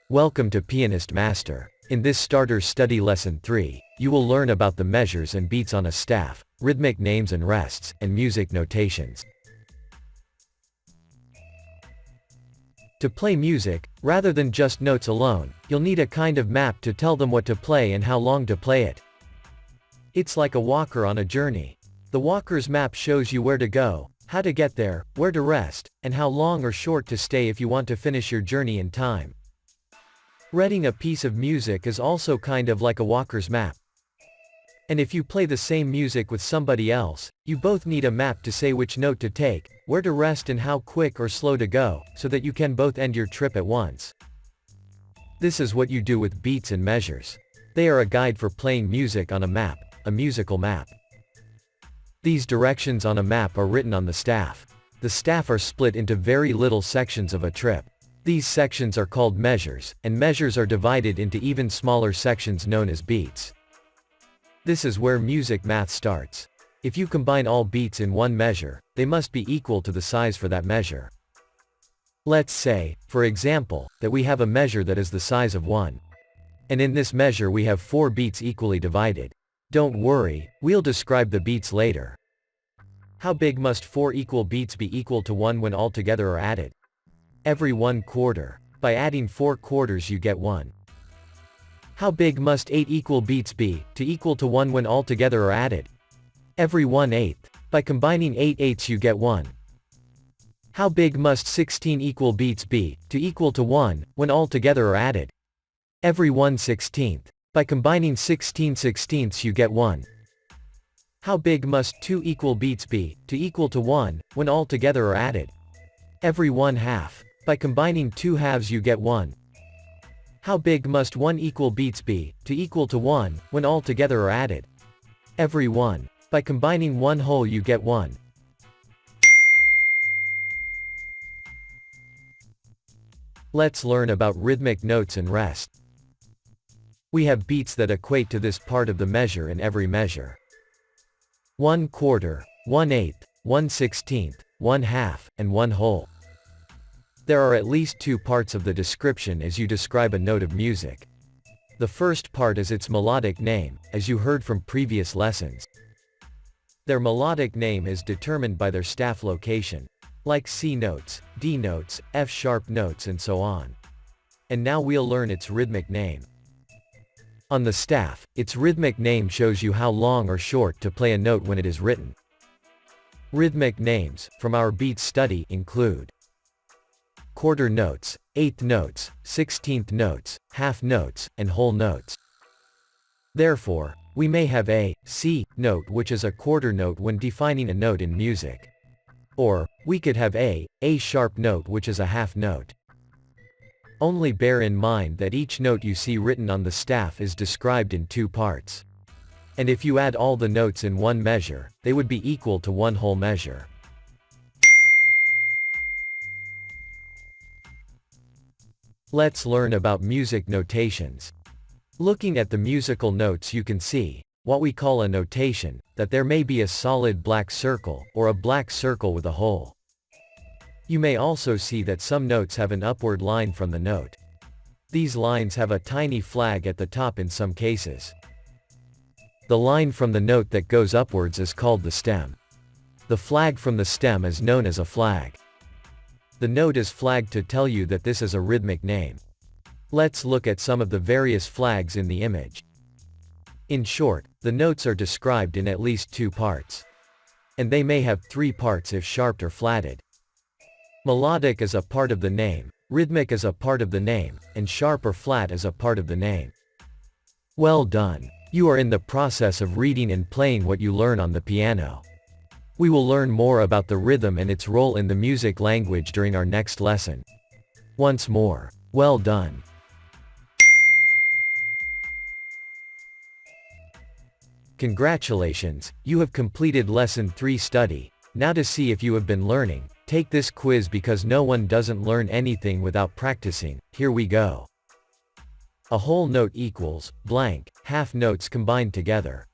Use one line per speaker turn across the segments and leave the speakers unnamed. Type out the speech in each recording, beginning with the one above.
Welcome to Pianist Master. In this starter study lesson 3, you will learn about the measures and beats on a staff, rhythmic names and rests, and music notations. To play music, rather than just notes alone, you'll need a kind of map to tell them what to play and how long to play it. It's like a walker on a journey. The walker's map shows you where to go, how to get there, where to rest, and how long or short to stay if you want to finish your journey in time. Reading a piece of music is also kind of like a walker's map. And if you play the same music with somebody else, you both need a map to say which note to take, where to rest and how quick or slow to go, so that you can both end your trip at once. This is what you do with beats and measures. They are a guide for playing music on a map, a musical map. These directions on a map are written on the staff. The staff are split into very little sections of a trip. These sections are called measures, and measures are divided into even smaller sections known as beats. This is where music math starts. If you combine all beats in one measure, they must be equal to the size for that measure. Let's say, for example, that we have a measure that is the size of 1. And in this measure we have 4 beats equally divided. Don't worry, we'll describe the beats later. How big must 4 equal beats be equal to 1 when all together are added? Every 1/4. By adding 4 quarters you get 1. How big must 8 equal beats be, to equal to 1 when all together are added? Every 1/8. By combining 8 eighths you get 1. How big must 16 equal beats be, to equal to 1, when all together are added? Every 1/16. By combining 16 sixteenths you get 1. How big must 2 equal beats be, to equal to 1, when all together are added? Every 1/2. By combining 2 halves you get 1. How big must 1 equal beats be, to equal to 1, when all together are added? Every 1. By combining 1 whole you get 1. Let's learn about rhythmic notes and rest. We have beats that equate to this part of the measure in every measure. 1/4, 1/8, 1/16, 1/2, and 1 whole. There are at least 2 parts of the description as you describe a note of music. The first part is its melodic name, as you heard from previous lessons. Their melodic name is determined by their staff location, like C notes, D notes, F sharp notes and so on. And now we'll learn its rhythmic name. On the staff, its rhythmic name shows you how long or short to play a note when it is written. Rhythmic names, from our beats study, include quarter notes, eighth notes, 16th notes, half notes, and whole notes. Therefore, we may have a C note which is a quarter note when defining a note in music. Or, we could have a sharp note which is a half note. Only bear in mind that each note you see written on the staff is described in 2 parts. And if you add all the notes in one measure, they would be equal to 1 whole measure. Let's learn about music notations. Looking at the musical notes you can see, what we call a notation, that there may be a solid black circle, or a black circle with a hole. You may also see that some notes have an upward line from the note. These lines have a tiny flag at the top in some cases. The line from the note that goes upwards is called the stem. The flag from the stem is known as a flag. The note is flagged to tell you that this is a rhythmic name. Let's look at some of the various flags in the image. In short, the notes are described in at least 2 parts. And they may have 3 parts if sharped or flatted. Melodic is a part of the name, rhythmic is a part of the name, and sharp or flat is a part of the name. Well done. You are in the process of reading and playing what you learn on the piano. We will learn more about the rhythm and its role in the music language during our next lesson. Once more, well done. Congratulations, you have completed Lesson 3 study. Now to see if you have been learning, take this quiz because no one doesn't learn anything without practicing. Here we go. A whole note equals blank, half notes combined together.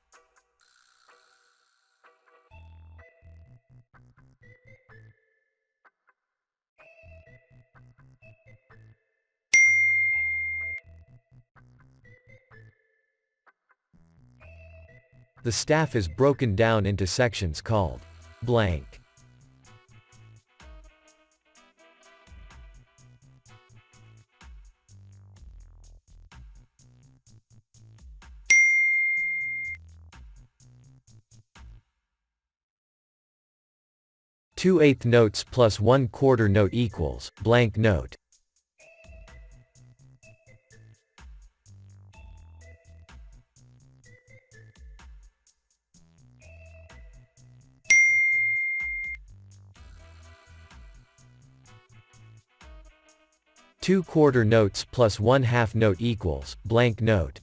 The staff is broken down into sections called blank. Two-eighth notes plus 1/4 note equals blank note. Two-quarter notes plus 1/2 note equals blank note.